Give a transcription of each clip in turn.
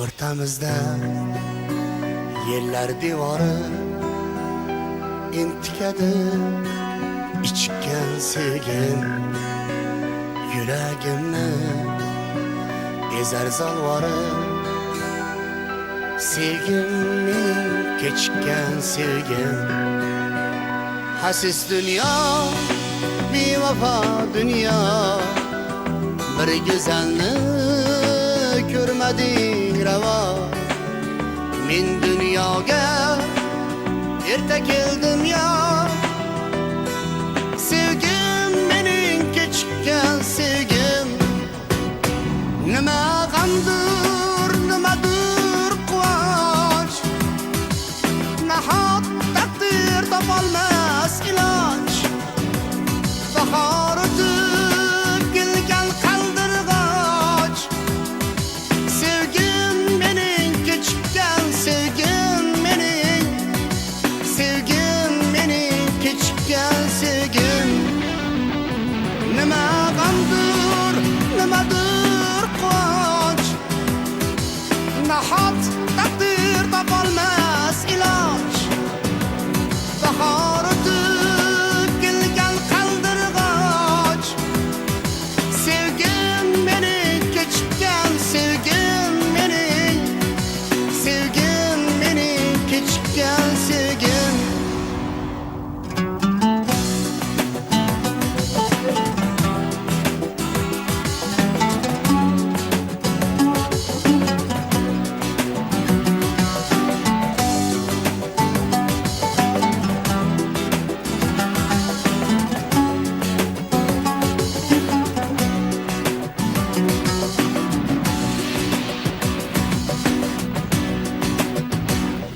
O'rtamizda yerlar devori intikadi ichgan sevgim yuragimni ezar zalvori sevgim mening kechgan sevgim hasis dunyo bevafo dunyo bir go'zalni ko'rmading ravo men dunyoga erta keldim yo sevgim mening kechgan sevgim nima g'amdir nimadir quvonch nahot taqdir topolmas iloj bahor o'tib kelgan qaldirg'och sevgim mening kechgan sevgim mening kechgan sevgim nima g'amdir nimadir quvonch nahot taqdir topolmas iloj bahor o'tib kelgan qaldirg'och sevgim mening kechgan sevgim mening kechgan sevgim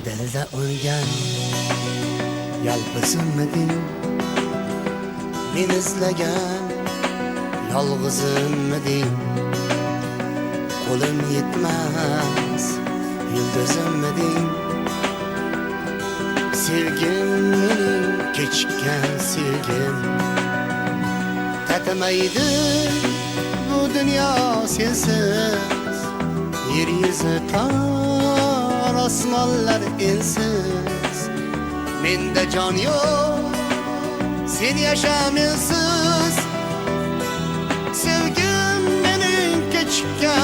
Dilda o'lgan yalqizimiding men izlagan yolg'izimiding qo'lim yetmas yulduzimiding sevgim mening kechgan sevgim tatimaydi bu dunyo sensiz yer yuzi tor osmonlar ensiz menda jon yo'q sen yasha mensiz sevgim mening kechgan